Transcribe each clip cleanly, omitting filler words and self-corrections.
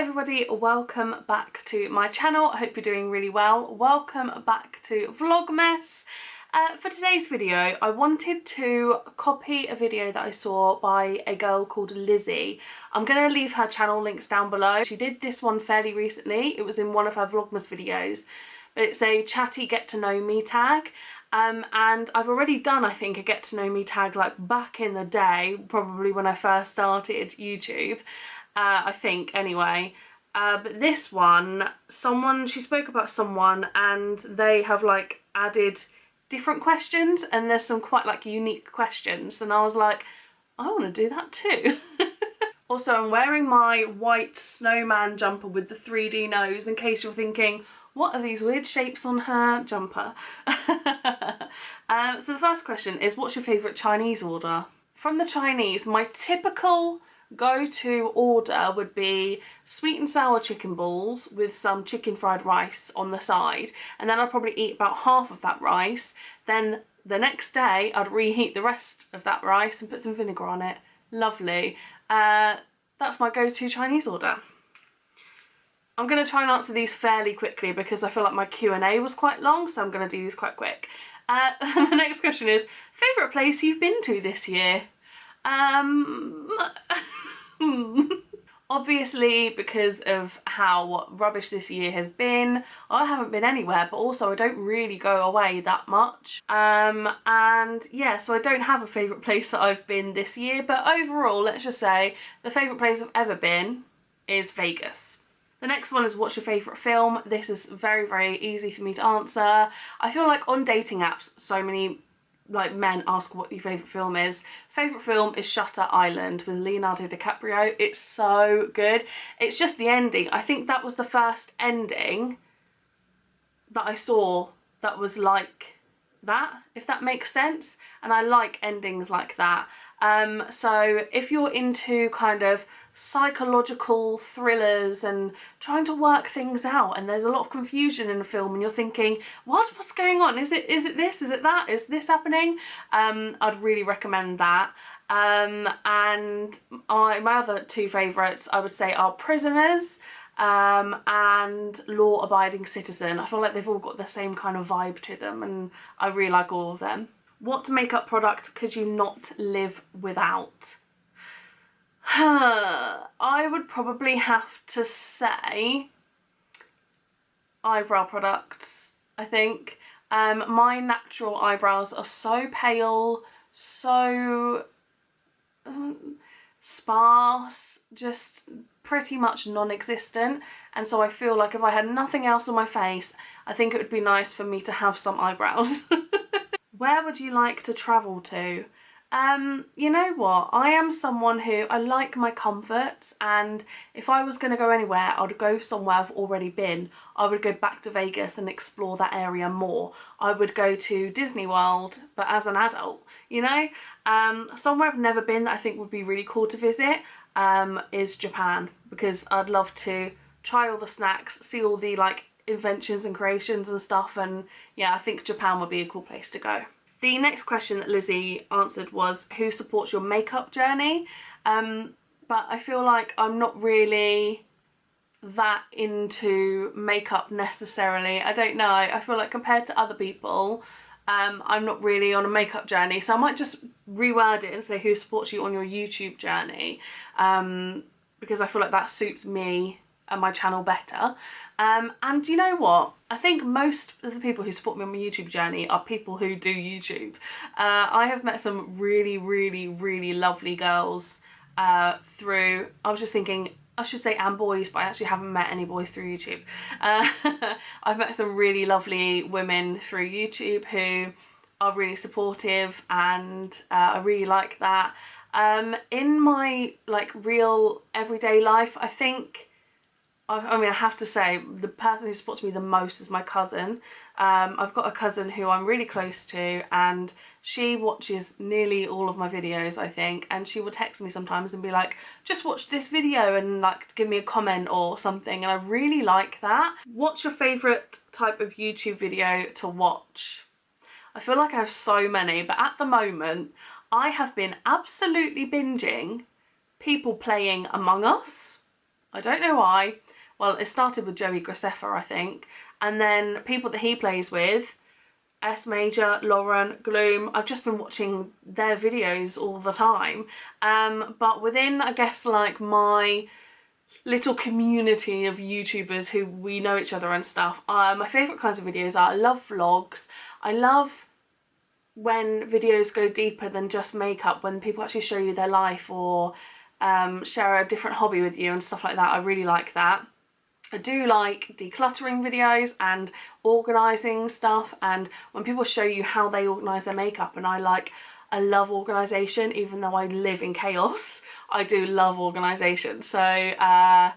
everybody, welcome back to my channel. I hope you're doing really well. Welcome back to Vlogmas. For today's video, I wanted to copy a video that I saw by a girl called Lizzie. I'm going to leave her channel links down below. She did this one fairly recently. It was in one of her Vlogmas videos. But it's a Chatty get to know me tag. And I've already done, I think, a get to know me tag like back in the day, probably when I first started YouTube. I think anyway, but this one, she spoke about someone and they have like added different questions, and there's some quite like unique questions, and I was like, I want to do that too. Also, I'm wearing my white snowman jumper with the 3D nose, in case you're thinking, what are these weird shapes on her jumper? So the first question is, what's your favourite Chinese order? From the Chinese, my typical go-to order would be sweet and sour chicken balls with some chicken fried rice on the side, and then I'd probably eat about half of that rice. Then the next day I'd reheat the rest of that rice and put some vinegar on it. Lovely. That's my go-to Chinese order. I'm going to try and answer these fairly quickly because I feel like my Q&A was quite long, so I'm going to do these quite quick. The next question is, favourite place you've been to this year? Obviously, because of how rubbish this year has been, I haven't been anywhere, but also I don't really go away that much. And yeah, so I don't have a favourite place that I've been this year, but overall, let's just say the favourite place I've ever been is Vegas. The next one is, what's your favourite film? This is very, very easy for me to answer. I feel like on dating apps, so many like men ask what your favourite film is. Favourite film is Shutter Island with Leonardo DiCaprio. It's so good. It's just the ending. I think that was the first ending that I saw that was like that, if that makes sense. And I like endings like that. So if you're into kind of psychological thrillers and trying to work things out, and there's a lot of confusion in a film and you're thinking, what's going on? Is it this? Is it that? Is this happening? I'd really recommend that. And my other two favourites I would say are Prisoners and Law Abiding Citizen. I feel like they've all got the same kind of vibe to them, and I really like all of them. What makeup product could you not live without? I would probably have to say eyebrow products, I think. My natural eyebrows are so pale, so sparse, just pretty much non-existent, and so I feel like if I had nothing else on my face, I think it would be nice for me to have some eyebrows. Where would you like to travel to? You know what, I am someone who, I like my comforts, and if I was going to go anywhere, I would go somewhere I've already been. I would go back to Vegas and explore that area more. I would go to Disney World, but as an adult, you know? Somewhere I've never been that I think would be really cool to visit is Japan, because I'd love to try all the snacks, see all the like inventions and creations and stuff, and yeah, I think Japan would be a cool place to go. The next question that Lizzie answered was, who supports your makeup journey? But I feel like I'm not really that into makeup necessarily. I don't know, I feel like compared to other people, I'm not really on a makeup journey, so I might just reword it and say who supports you on your YouTube journey, because I feel like that suits me and my channel better. And you know what, I think most of the people who support me on my YouTube journey are people who do YouTube. I have met some really, really, really lovely girls through, I was just thinking, I should say and boys, but I actually haven't met any boys through YouTube. I've met some really lovely women through YouTube who are really supportive, and I really like that. In my like real everyday life, I think, I mean, I have to say, the person who supports me the most is my cousin. I've got a cousin who I'm really close to, and she watches nearly all of my videos, I think, and she will text me sometimes and be like, just watch this video, and like give me a comment or something, and I really like that. What's your favourite type of YouTube video to watch? I feel like I have so many, but at the moment I have been absolutely binging people playing Among Us. I don't know why. Well, it started with Joey Graceffa, I think, and then people that he plays with, S Major, Lauren, Gloom, I've just been watching their videos all the time. But within, I guess, like my little community of YouTubers who we know each other and stuff, my favourite kinds of videos are, I love vlogs, I love when videos go deeper than just makeup, when people actually show you their life or share a different hobby with you and stuff like that. I really like that. I do like decluttering videos and organising stuff, and when people show you how they organise their makeup, and I love organisation. Even though I live in chaos, I do love organisation. So I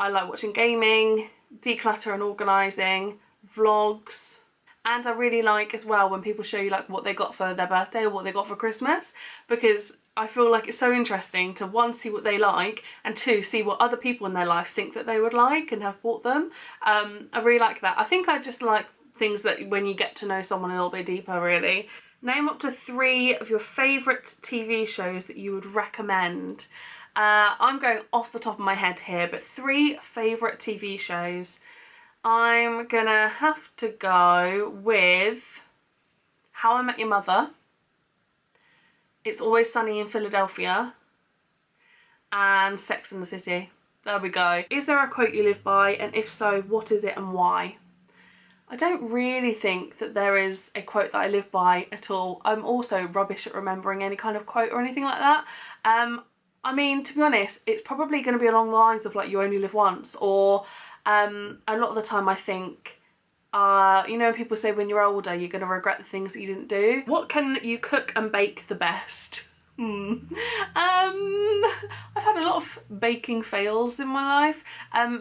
like watching gaming, declutter and organising, vlogs, and I really like as well when people show you like what they got for their birthday or what they got for Christmas, because I feel like it's so interesting to, one, see what they like, and two, see what other people in their life think that they would like and have bought them. I really like that. I think I just like things that when you get to know someone a little bit deeper, really. Name up to 3 of your favourite TV shows that you would recommend. I'm going off the top of my head here, but 3 favourite TV shows. I'm gonna have to go with How I Met Your Mother, It's Always Sunny in Philadelphia, and Sex and the City. There we go. Is there a quote you live by, and if so, what is it and why? I don't really think that there is a quote that I live by at all. I'm also rubbish at remembering any kind of quote or anything like that. I mean, to be honest, it's probably going to be along the lines of like, you only live once, or a lot of the time I think, you know, people say when you're older you're going to regret the things that you didn't do. What can you cook and bake the best? I've had a lot of baking fails in my life.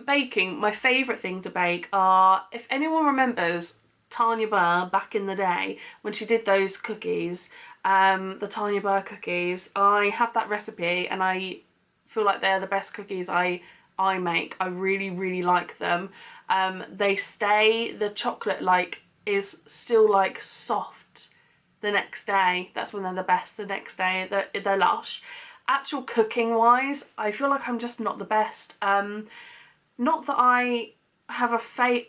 Baking, my favourite thing to bake are, if anyone remembers Tanya Burr back in the day when she did those cookies, the Tanya Burr cookies, I have that recipe and I feel like they're the best cookies I make. I really like them. They stay, the chocolate like is still like soft the next day. That's when they're the best, the next day. They're lush. Actual cooking wise, I feel like I'm just not the best. Not that I have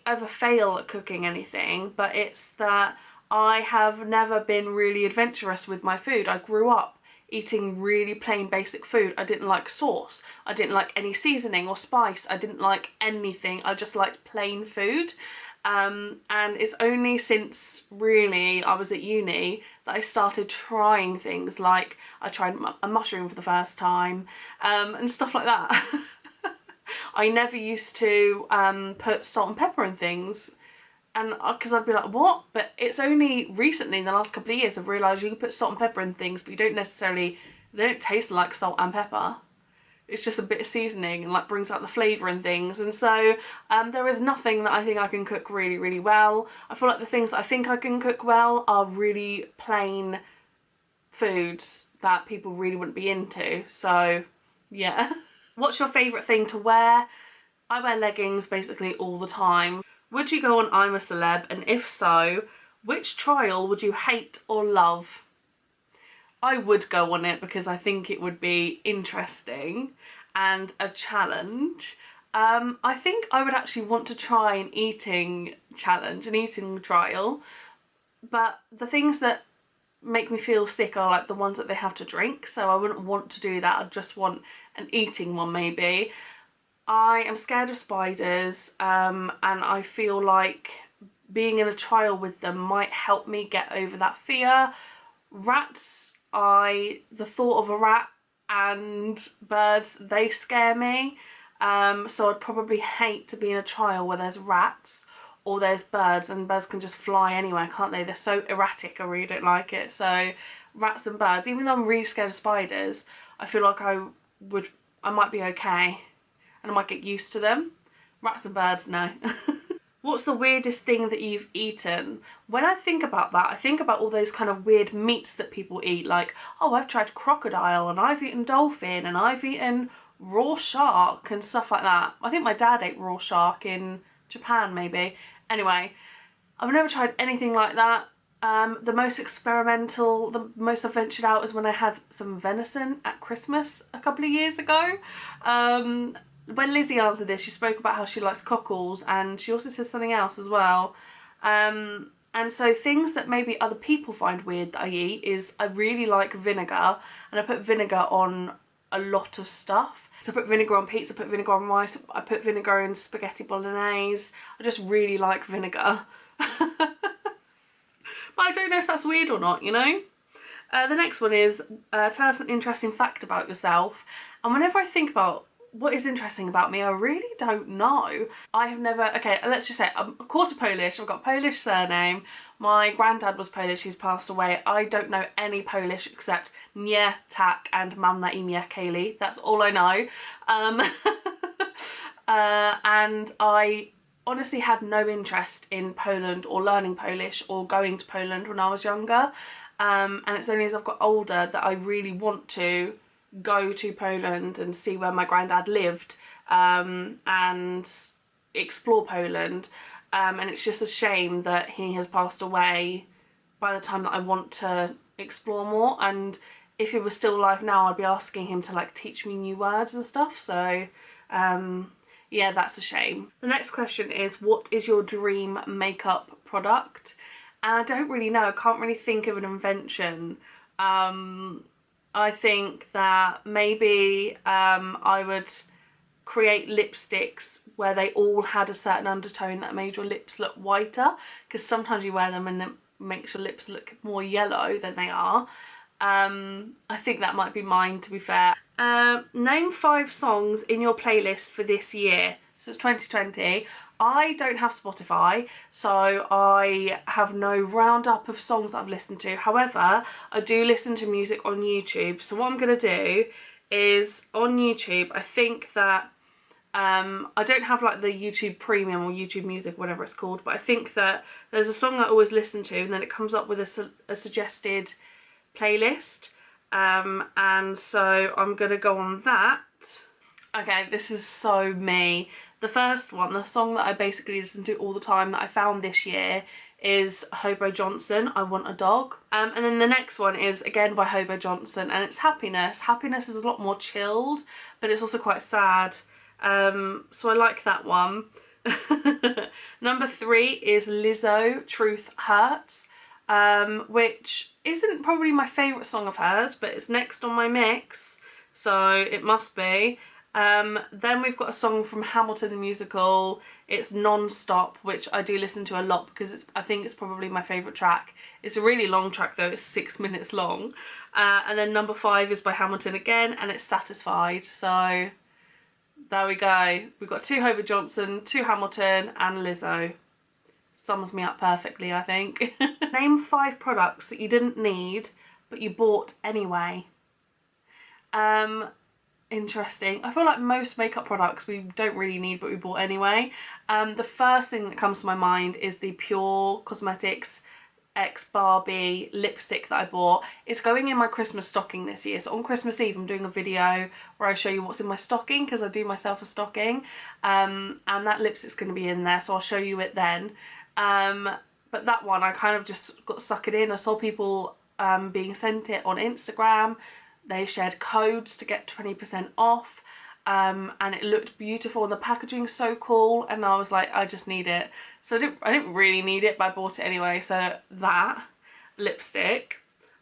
ever fail at cooking anything, but it's that I have never been really adventurous with my food. I grew up eating really plain basic food. I didn't like sauce, I didn't like any seasoning or spice, I didn't like anything. I just liked plain food. And it's only since really I was at uni that I started trying things, like I tried a mushroom for the first time, and stuff like that. I never used to put salt and pepper in things, and because I'd be like, what? But it's only recently in the last couple of years I've realised you can put salt and pepper in things, but you don't necessarily, they don't taste like salt and pepper. It's just a bit of seasoning and like brings out the flavour and things. And so there is nothing that I think I can cook really well. I feel like the things that I think I can cook well are really plain foods that people really wouldn't be into. So yeah. What's your favourite thing to wear? I wear leggings basically all the time. Would you go on I'm a Celeb? And if so, which trial would you hate or love? I would go on it because I think it would be interesting and a challenge. I think I would actually want to try an eating challenge, an eating trial, but the things that make me feel sick are like the ones that they have to drink, so I wouldn't want to do that. I'd just want an eating one maybe. I am scared of spiders, and I feel like being in a trial with them might help me get over that fear. Rats, the thought of a rat and birds, they scare me. So I'd probably hate to be in a trial where there's rats or there's birds, and birds can just fly anywhere, can't they? They're so erratic, I really don't like it. So rats and birds, even though I'm really scared of spiders, I feel like I might be okay and I might get used to them. Rats and birds, no. What's the weirdest thing that you've eaten? When I think about that, I think about all those kind of weird meats that people eat, like, oh, I've tried crocodile and I've eaten dolphin and I've eaten raw shark and stuff like that. I think my dad ate raw shark in Japan maybe. Anyway, I've never tried anything like that. The most experimental, the most I've ventured out is when I had some venison at Christmas a couple of years ago. when Lizzie answered this, she spoke about how she likes cockles, and she also says something else as well. And so things that maybe other people find weird that I eat is I really like vinegar, and I put vinegar on a lot of stuff. So I put vinegar on pizza, I put vinegar on rice, I put vinegar in spaghetti bolognese. I just really like vinegar. But I don't know if that's weird or not, you know? The next one is tell us an interesting fact about yourself. And whenever I think about what is interesting about me, I really don't know. I have never, okay, let's just say I'm a quarter Polish, I've got a Polish surname, my granddad was Polish, he's passed away. I don't know any Polish except nie, tak and mam na imię Kayleigh, that's all I know. And I honestly had no interest in Poland or learning Polish or going to Poland when I was younger. And it's only as I've got older that I really want to go to Poland and see where my granddad lived, and explore Poland. And it's just a shame that he has passed away by the time that I want to explore more. And if he was still alive now, I'd be asking him to like teach me new words and stuff. So yeah, that's a shame. The next question is, what is your dream makeup product? And I don't really know, I can't really think of an invention. I think that maybe I would create lipsticks where they all had a certain undertone that made your lips look whiter, because sometimes you wear them and it makes your lips look more yellow than they are. I think that might be mine, to be fair. Name 5 songs in your playlist for this year. So it's 2020. I don't have Spotify, so I have no roundup of songs that I've listened to. However, I do listen to music on YouTube. So what I'm going to do is, on YouTube, I think that, I don't have like the YouTube Premium or YouTube Music, whatever it's called, but I think that there's a song I always listen to and then it comes up with a suggested playlist. And so I'm going to go on that. Okay, this is so me. The first one, the song that I basically listen to all the time that I found this year, is Hobo Johnson, I Want a Dog. And then the next one is again by Hobo Johnson, and it's Happiness. Happiness is a lot more chilled, but it's also quite sad. So I like that one. Number 3 is Lizzo, Truth Hurts, which isn't probably my favourite song of hers, but it's next on my mix, so it must be. Then we've got a song from Hamilton the Musical, it's Non-Stop, which I do listen to a lot because I think it's probably my favourite track. It's a really long track though, it's 6 minutes long. And then number 5 is by Hamilton again, and it's Satisfied. So there we go. We've got 2 Hobo Johnson, 2 Hamilton and Lizzo. Sums me up perfectly, I think. Name 5 products that you didn't need but you bought anyway. Interesting. I feel like most makeup products we don't really need but we bought anyway. The first thing that comes to my mind is the Pure Cosmetics X Barbie lipstick that I bought. It's going in my Christmas stocking this year, so on Christmas Eve I'm doing a video where I show you what's in my stocking, because I do myself a stocking, and that lipstick's going to be in there, so I'll show you it then. But that one I kind of just got suckered in. I saw people being sent it on Instagram. They shared codes to get 20% off, and it looked beautiful and the packaging's so cool, and I was like, I just need it. So I didn't really need it, but I bought it anyway. So that lipstick.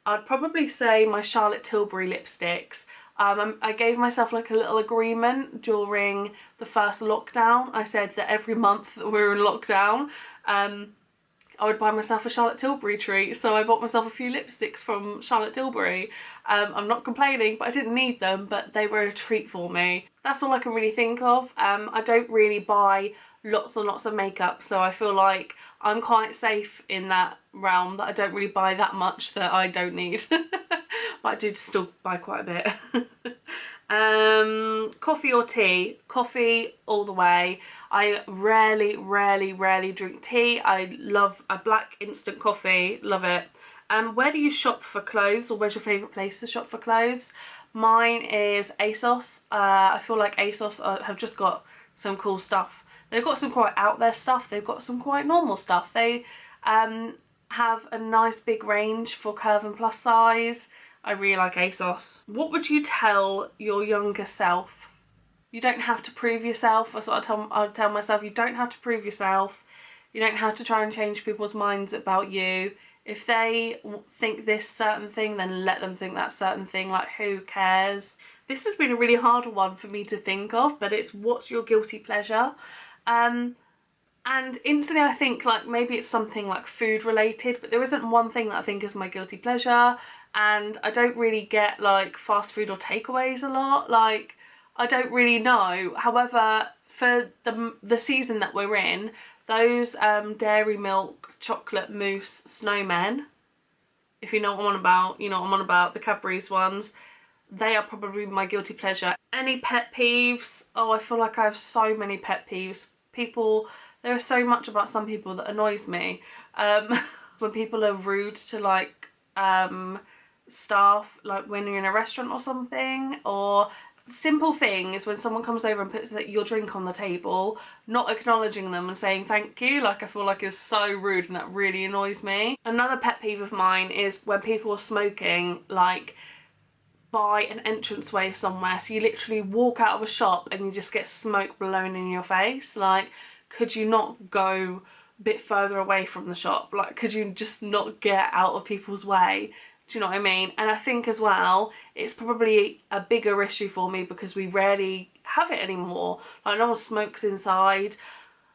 I'd probably say my Charlotte Tilbury lipsticks. I gave myself like a little agreement during the first lockdown. I said that every month that we were in lockdown, I would buy myself a Charlotte Tilbury treat, so I bought myself a few lipsticks from Charlotte Tilbury. I'm not complaining, but I didn't need them, but they were a treat for me. That's all I can really think of. I don't really buy lots and lots of makeup, so I feel like I'm quite safe in that realm, that I don't really buy that much that I don't need. But I do still buy quite a bit. Coffee or tea? Coffee all the way. I rarely drink tea. I love a black instant coffee, love it. Where do you shop for clothes, or where's your favourite place to shop for clothes? Mine is ASOS. I feel like ASOS have just got some cool stuff. They've got some quite out there stuff, they've got some quite normal stuff. They have a nice big range for curve and plus size. I really like ASOS. What would you tell your younger self? You don't have to prove yourself. That's what I tell myself. You don't have to prove yourself. You don't have to try and change people's minds about you. If they think this certain thing, then let them think that certain thing. Like, who cares? This has been a really hard one for me to think of, but it's what's your guilty pleasure? And instantly I think like maybe it's something like food related, but there isn't one thing that I think is my guilty pleasure. And I don't really get like fast food or takeaways a lot. Like, I don't really know. However, for the season that we're in, those dairy milk chocolate mousse snowmen, if you know what I'm on about, you know what I'm on about, the Cadbury's ones, they are probably my guilty pleasure. Any pet peeves? Oh, I feel like I have so many pet peeves. There is so much about some people that annoys me. When people are rude to like staff, like when you're in a restaurant or something, or simple thing is when someone comes over and puts your drink on the table, not acknowledging them and saying thank you. Like, I feel like it's so rude and that really annoys me. Another pet peeve of mine is when people are smoking like by an entranceway somewhere, so you literally walk out of a shop and you just get smoke blown in your face. Like, could you not go a bit further away from the shop? Like, could you just not get out of people's way? Do you know what I mean? And I think as well, it's probably a bigger issue for me because we rarely have it anymore. Like, no one smokes inside.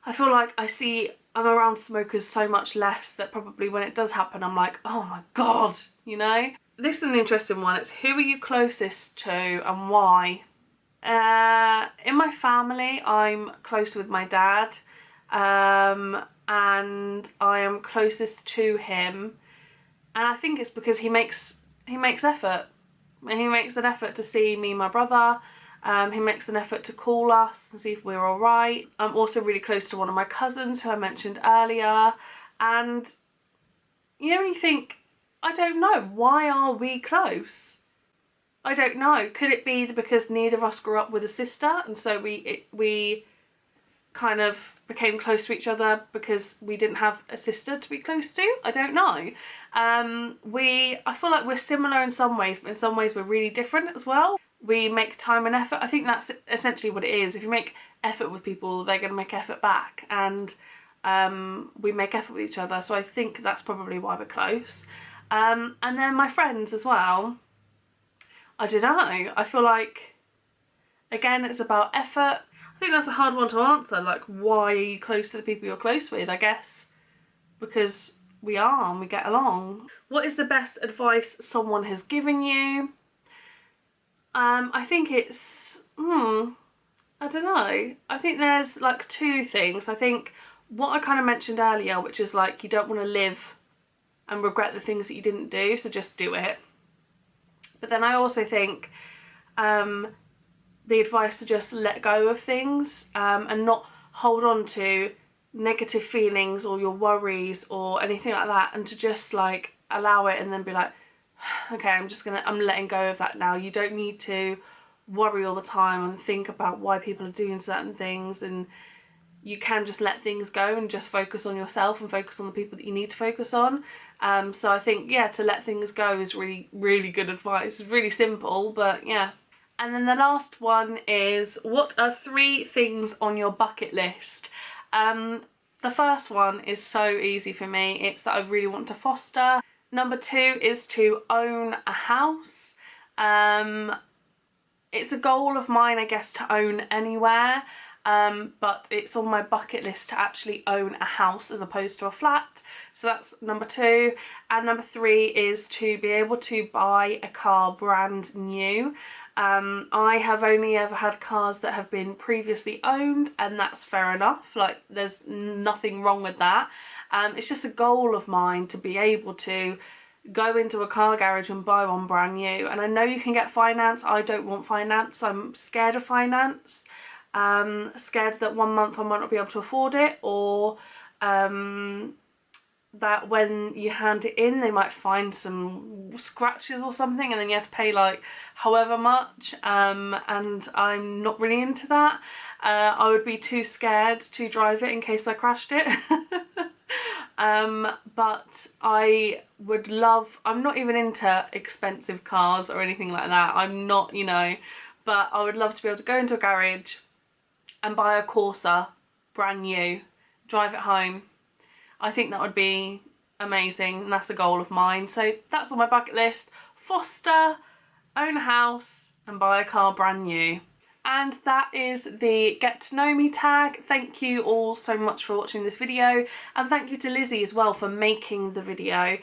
I feel like I'm around smokers so much less that probably when it does happen, I'm like, oh my God, you know? This is an interesting one. It's who are you closest to and why? In my family, I'm close with my dad, and I am closest to him. And I think it's because he makes effort. He makes an effort to see me and my brother. He makes an effort to call us and see if we're all right. I'm also really close to one of my cousins who I mentioned earlier. And you know, when you think, I don't know, why are we close? I don't know. Could it be because neither of us grew up with a sister, and so we kind of became close to each other because we didn't have a sister to be close to? I don't know. I feel like we're similar in some ways, but in some ways we're really different as well. We make time and effort. I think that's essentially what it is. If you make effort with people, they're going to make effort back, and we make effort with each other. So I think that's probably why we're close. And then my friends as well. I don't know. I feel like, again, it's about effort. I think that's a hard one to answer. Like, why are you close to the people you're close with? I guess because we are and we get along. What is the best advice someone has given you? I think it's, I don't know. I think there's like two things. I think what I kind of mentioned earlier, which is like you don't want to live and regret the things that you didn't do, so just do it. But then I also think the advice to just let go of things and not hold on to negative feelings or your worries or anything like that, and to just like allow it and then be like, okay, I'm letting go of that now. You don't need to worry all the time and think about why people are doing certain things, and you can just let things go and just focus on yourself and focus on the people that you need to focus on. So I think, yeah, to let things go is really, really good advice. It's really simple, but yeah. And then the last one is, what are 3 things on your bucket list? The first one is so easy for me. It's that I really want to foster. Number 2 is to own a house. It's a goal of mine, I guess, to own anywhere. But it's on my bucket list to actually own a house as opposed to a flat. So that's number 2. And number 3 is to be able to buy a car brand new. I have only ever had cars that have been previously owned, and that's fair enough. Like, there's nothing wrong with that. It's just a goal of mine to be able to go into a car garage and buy one brand new. And I know you can get finance. I don't want finance. I'm scared of finance. Scared that one month I might not be able to afford it, or that when you hand it in they might find some scratches or something and then you have to pay like however much, and I'm not really into that. I would be too scared to drive it in case I crashed it. But I would love, I'm not even into expensive cars or anything like that. I'm not, you know, but I would love to be able to go into a garage and buy a Corsa, brand new, drive it home. I think that would be amazing, and that's a goal of mine. So that's on my bucket list: foster, own a house, and buy a car brand new. And that is the get to know me tag. Thank you all so much for watching this video, and thank you to Lizzie as well for making the video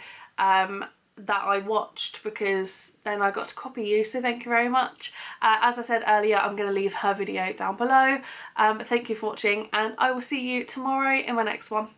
that I watched, because then I got to copy you, so thank you very much. As I said earlier, I'm going to leave her video down below. Thank you for watching, and I will see you tomorrow in my next one.